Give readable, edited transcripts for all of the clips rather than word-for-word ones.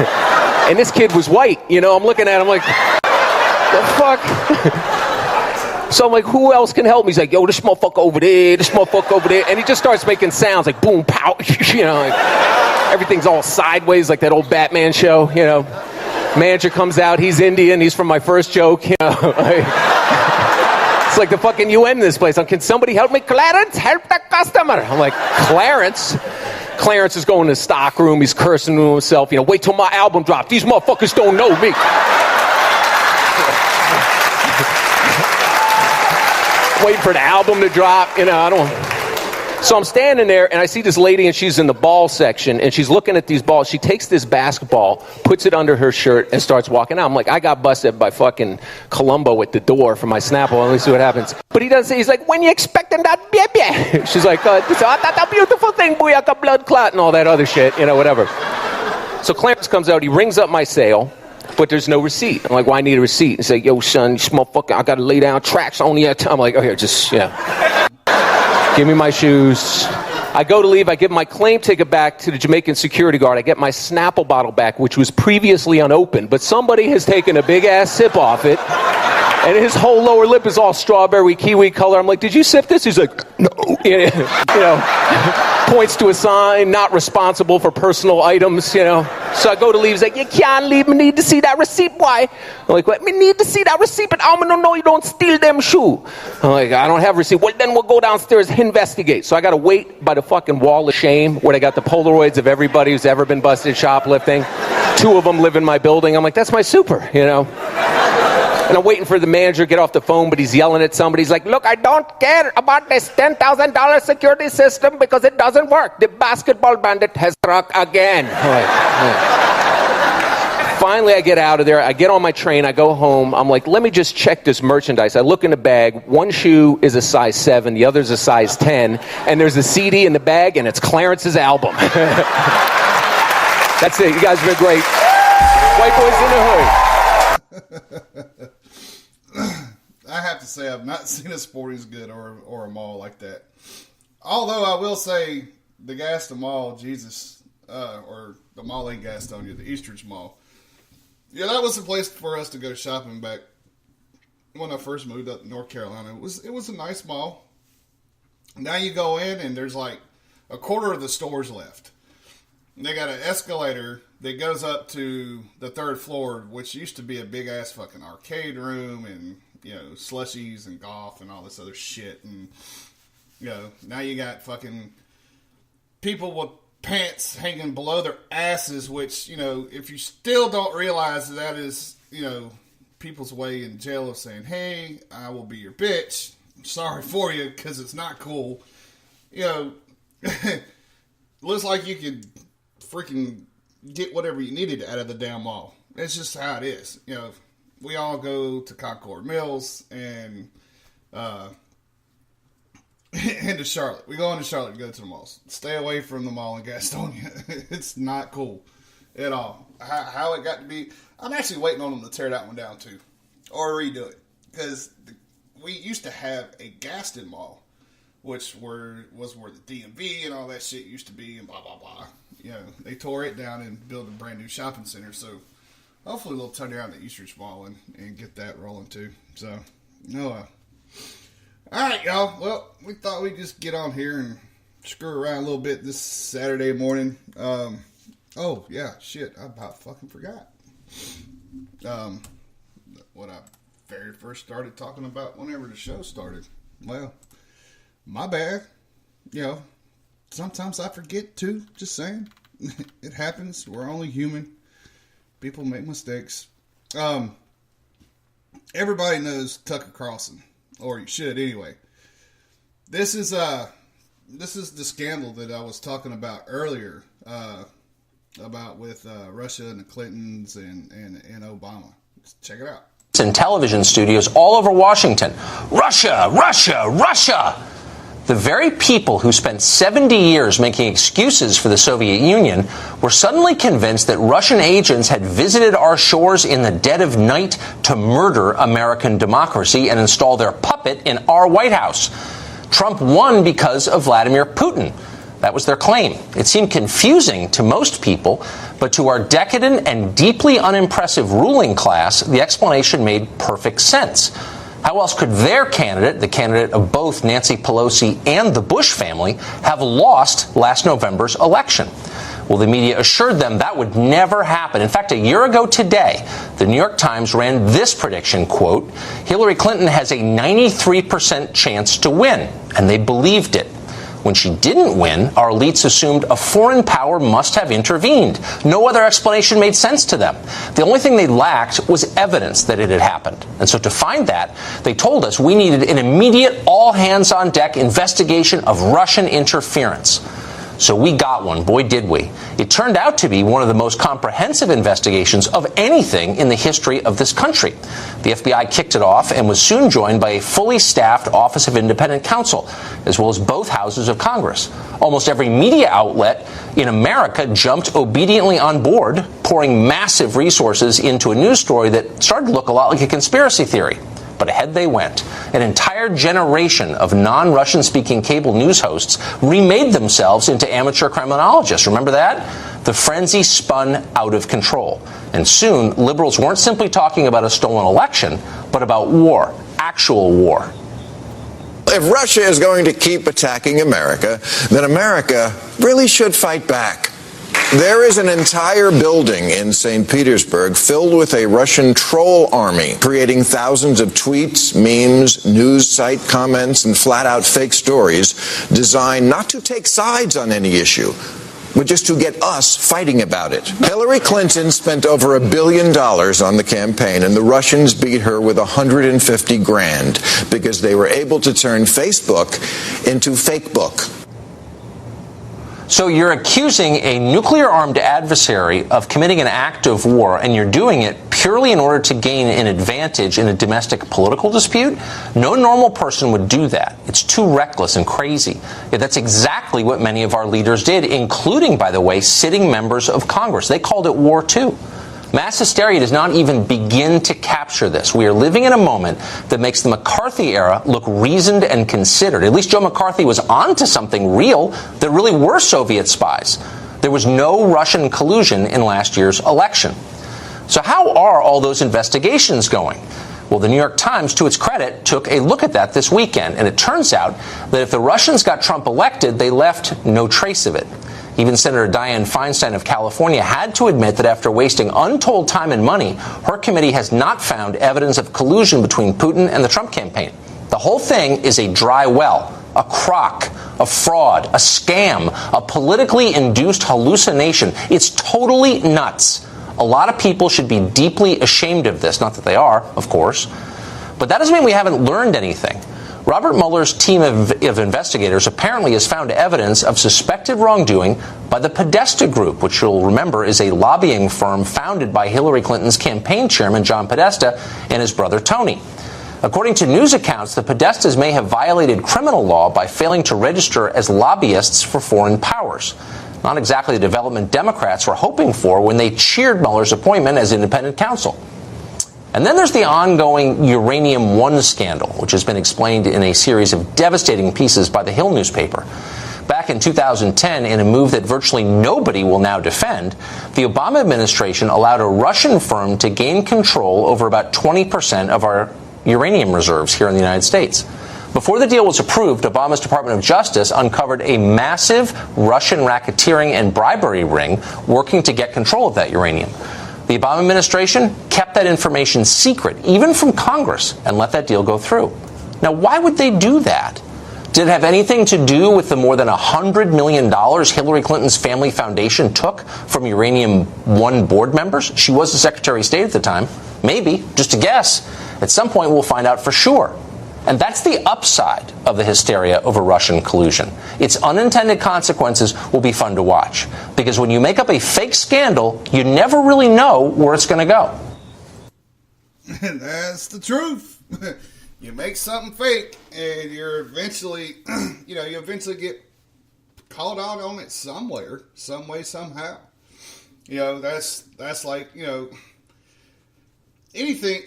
And this kid was white, you know. I'm looking at him like, the fuck? So I'm like, who else can help me? He's like, yo, this motherfucker over there, this motherfucker over there. And he just starts making sounds like boom, pow, you know, like everything's all sideways like that old Batman show, you know. Manager comes out, he's Indian, he's from my first joke, you know. It's like the fucking UN in this place. Can somebody help me? Clarence, help the customer. I'm like, Clarence? Clarence is going to the stock room, he's cursing to himself, you know, wait till my album drops. These motherfuckers don't know me. Waiting for the album to drop, you know, I don't... So I'm standing there, and I see this lady, and she's in the ball section, and she's looking at these balls. She takes this basketball, puts it under her shirt, and starts walking out. I'm like, I got busted by fucking Columbo at the door for my Snapple. Let me see what happens. But he doesn't say, he's like, when you expecting that baby? She's like, that's a beautiful thing, booyaka, blood clot, and all that other shit, you know, whatever. So Clarence comes out, he rings up my sale, but there's no receipt. I'm like, well, I need a receipt. He's like, yo, son, you motherfucker, I got to lay down tracks on you. I'm like, oh, here, just, yeah. Give me my shoes. I go to leave. I give my claim ticket back to the Jamaican security guard. I get my Snapple bottle back, which was previously unopened, but somebody has taken a big-ass sip off it, and his whole lower lip is all strawberry kiwi color. I'm like, did you sip this? He's like, no. You know, points to a sign, not responsible for personal items, you know. So I go to leave. He's like, you can't leave. Me need to see that receipt, boy. I'm like, what? Me need to see that receipt, but I'm going to know you don't steal them shoe. I'm like, I don't have a receipt. Well, then we'll go downstairs, investigate. So I got to wait by the fucking wall of shame where they got the Polaroids of everybody who's ever been busted shoplifting. 2 of them live in my building. I'm like, that's my super, you know. And I'm waiting for the manager to get off the phone, but he's yelling at somebody. He's like, look, I don't care about this $10,000 security system because it doesn't work. The basketball bandit has struck again. Finally, I get out of there. I get on my train. I go home. I'm like, let me just check this merchandise. I look in the bag. One shoe is a size 7. The other's a size 10. And there's a CD in the bag, and it's Clarence's album. That's it. You guys have been great. White boys in the hood. I have to say I've not seen a Sporting's Good or a mall like that. Although I will say the Gaston Mall, Jesus, or the mall in Gastonia, the Eastridge Mall. Yeah, that was the place for us to go shopping back when I first moved up to North Carolina. It was a nice mall. Now you go in and there's like a quarter of the stores left. And they got an escalator that goes up to the 3rd floor, which used to be a big ass fucking arcade room and, you know, slushies and golf and all this other shit. And, you know, now you got fucking people with pants hanging below their asses, which, you know, if you still don't realize that is, you know, people's way in jail of saying, hey, I will be your bitch. I'm sorry for you because it's not cool. You know, looks like you could freaking get whatever you needed out of the damn mall. It's just how it is. You know, we all go to Concord Mills and into Charlotte. We go into Charlotte to go to the malls. Stay away from the mall in Gastonia. It's not cool at all. How it got to be. I'm actually waiting on them to tear that one down too, or redo it, because we used to have a Gaston Mall, which was where the DMV and all that shit used to be, and blah blah blah. You know, they tore it down and built a brand new shopping center. So hopefully they'll turn down the Eastridge Mall and get that rolling too. So no. All right, y'all. Well, we thought we'd just get on here and screw around a little bit this Saturday morning. Oh yeah, shit! I about fucking forgot. What I very first started talking about whenever the show started. Well, my bad. You know, sometimes I forget too. Just saying, it happens. We're only human. People make mistakes. Everybody knows Tucker Carlson, or you should anyway. This is the scandal that I was talking about earlier. About with Russia and the Clintons and Obama. Check it out. In television studios all over Washington. Russia, Russia, Russia! The very people who spent 70 years making excuses for the Soviet Union were suddenly convinced that Russian agents had visited our shores in the dead of night to murder American democracy and install their puppet in our White House. Trump won because of Vladimir Putin. That was their claim. It seemed confusing to most people, but to our decadent and deeply unimpressive ruling class, the explanation made perfect sense. How else could their candidate, the candidate of both Nancy Pelosi and the Bush family, have lost last November's election? Well, the media assured them that would never happen. In fact, a year ago today, the New York Times ran this prediction, quote, Hillary Clinton has a 93% chance to win, and they believed it. When she didn't win, our elites assumed a foreign power must have intervened. No other explanation made sense to them. The only thing they lacked was evidence that it had happened. And so to find that, they told us we needed an immediate all-hands-on-deck investigation of Russian interference. So we got one. Boy, did we. It turned out to be one of the most comprehensive investigations of anything in the history of this country. The FBI kicked it off and was soon joined by a fully staffed Office of Independent Counsel, as well as both houses of Congress. Almost every media outlet in America jumped obediently on board, pouring massive resources into a news story that started to look a lot like a conspiracy theory. But ahead they went. An entire generation of non-Russian speaking cable news hosts remade themselves into amateur criminologists. Remember that? The frenzy spun out of control. And soon, liberals weren't simply talking about a stolen election, but about war, actual war. If Russia is going to keep attacking America, then America really should fight back. There is an entire building in St. Petersburg filled with a Russian troll army, creating thousands of tweets, memes, news site comments, and flat-out fake stories designed not to take sides on any issue, but just to get us fighting about it. Hillary Clinton spent over $1 billion on the campaign, and the Russians beat her with $150,000 because they were able to turn Facebook into Fakebook. So you're accusing a nuclear-armed adversary of committing an act of war, and you're doing it purely in order to gain an advantage in a domestic political dispute? No normal person would do that. It's too reckless and crazy. Yet that's exactly what many of our leaders did, including, by the way, sitting members of Congress. They called it war, too. Mass hysteria does not even begin to capture this. We are living in a moment that makes the McCarthy era look reasoned and considered. At least Joe McCarthy was onto something real. There really were Soviet spies. There was no Russian collusion in last year's election. So how are all those investigations going? Well, the New York Times, to its credit, took a look at that this weekend. And it turns out that if the Russians got Trump elected, they left no trace of it. Even Senator Dianne Feinstein of California had to admit that after wasting untold time and money, her committee has not found evidence of collusion between Putin and the Trump campaign. The whole thing is a dry well, a crock, a fraud, a scam, a politically induced hallucination. It's totally nuts. A lot of people should be deeply ashamed of this. Not that they are, of course. But that doesn't mean we haven't learned anything. Robert Mueller's team of investigators apparently has found evidence of suspected wrongdoing by the Podesta Group, which you'll remember is a lobbying firm founded by Hillary Clinton's campaign chairman, John Podesta, and his brother, Tony. According to news accounts, the Podestas may have violated criminal law by failing to register as lobbyists for foreign powers. Not exactly the development Democrats were hoping for when they cheered Mueller's appointment as independent counsel. And then there's the ongoing Uranium One scandal, which has been explained in a series of devastating pieces by the Hill newspaper. Back in 2010, in a move that virtually nobody will now defend, the Obama administration allowed a Russian firm to gain control over about 20% of our uranium reserves here in the United States. Before the deal was approved, Obama's Department of Justice uncovered a massive Russian racketeering and bribery ring working to get control of that uranium. The Obama administration kept that information secret, even from Congress, and let that deal go through. Now, why would they do that? Did it have anything to do with the more than $100 million Hillary Clinton's family foundation took from Uranium One board members? She was the Secretary of State at the time. Maybe, just a guess. At some point, we'll find out for sure. And that's the upside of the hysteria over Russian collusion. Its unintended consequences will be fun to watch. Because when you make up a fake scandal, you never really know where it's going to go. That's the truth. You make something fake, and you're eventually, you eventually get called out on it somewhere, some way, somehow. That's like, anything,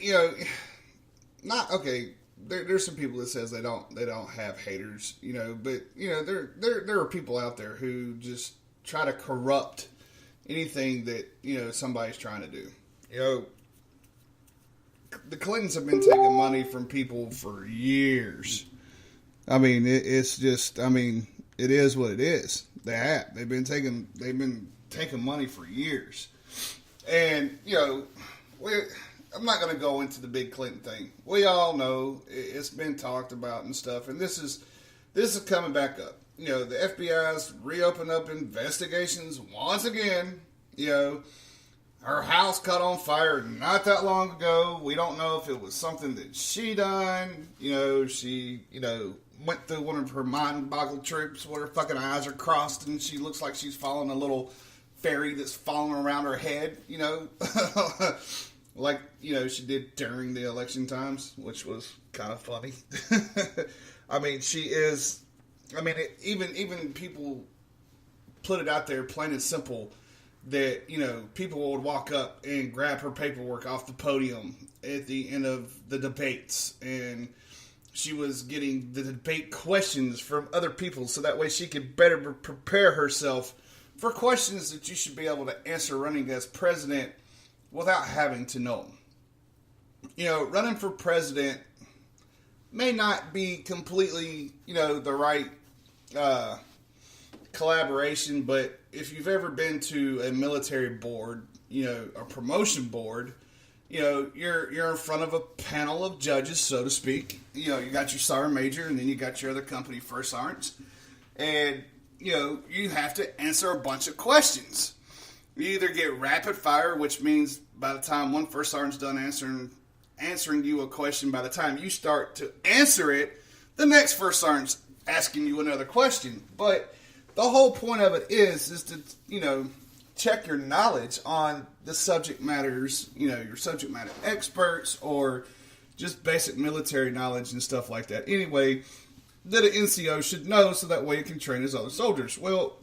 not, okay, there's some people that says they don't have haters, but there are people out there who just try to corrupt anything that somebody's trying to do. The Clintons have been taking money from people for years. I mean, it is what it is. They've been taking money for years, and I'm not going to go into the big Clinton thing. We all know it's been talked about and stuff, and this is coming back up. The FBI's reopened up investigations once again. Her house caught on fire not that long ago. We don't know if it was something that she done. She went through one of her mind-boggled trips where her fucking eyes are crossed and she looks like she's following a little fairy that's falling around her head. Like, she did during the election times, which was kind of funny. I mean, even people put it out there plain and simple that, people would walk up and grab her paperwork off the podium at the end of the debates, and she was getting the debate questions from other people so that way she could better prepare herself for questions that you should be able to answer running as president without having to know them. Running for president may not be completely, the right collaboration, but if you've ever been to a military board, a promotion board, you're in front of a panel of judges, so to speak. You got your sergeant major, and then you got your other company first sergeants, and you have to answer a bunch of questions. You either get rapid fire, which means by the time one first sergeant's done answering you a question, by the time you start to answer it, the next first sergeant's asking you another question. But the whole point of it is to, check your knowledge on the subject matters, your subject matter experts, or just basic military knowledge and stuff like that. Anyway, that an NCO should know so that way it can train his other soldiers. Well,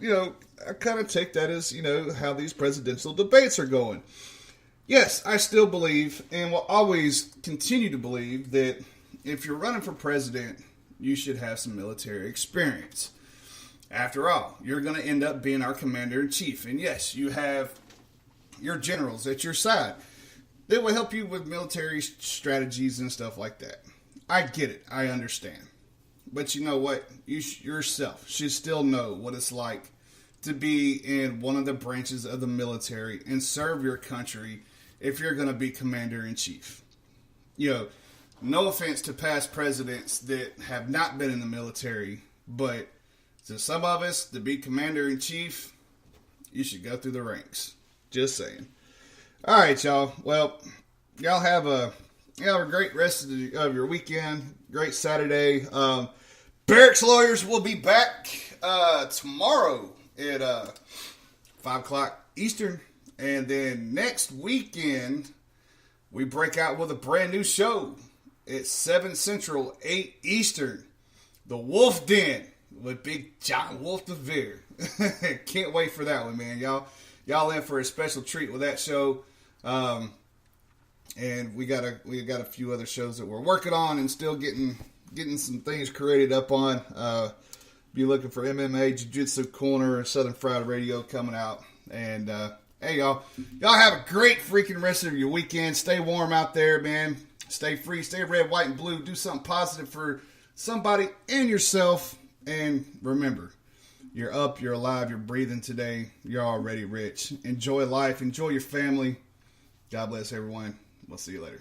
I kind of take that as, how these presidential debates are going. Yes, I still believe, and will always continue to believe, that if you're running for president, you should have some military experience. After all, you're going to end up being our commander-in-chief. And yes, you have your generals at your side. They will help you with military strategies and stuff like that. I get it. I understand. But you know what? You yourself should still know what it's like to be in one of the branches of the military and serve your country if you're going to be commander-in-chief. No offense to past presidents that have not been in the military, but to some of us, to be commander-in-chief, you should go through the ranks. Just saying. All right, y'all. Well, y'all have a great rest of your weekend. Great Saturday. Barracks Lawyers will be back tomorrow at 5 o'clock Eastern. And then next weekend, we break out with a brand new show at 7 Central, 8 Eastern. The Wolf Den with Big John Wolf DeVere. Can't wait for that one, man. Y'all in for a special treat with that show. And we got a few other shows that we're working on and still getting some things created up on. Be looking for MMA, Jiu-Jitsu Corner, Southern Fried Radio coming out. And hey, y'all have a great freaking rest of your weekend. Stay warm out there, man. Stay free. Stay red, white, and blue. Do something positive for somebody and yourself. And remember, you're up, you're alive, you're breathing today. You're already rich. Enjoy life. Enjoy your family. God bless everyone. We'll see you later.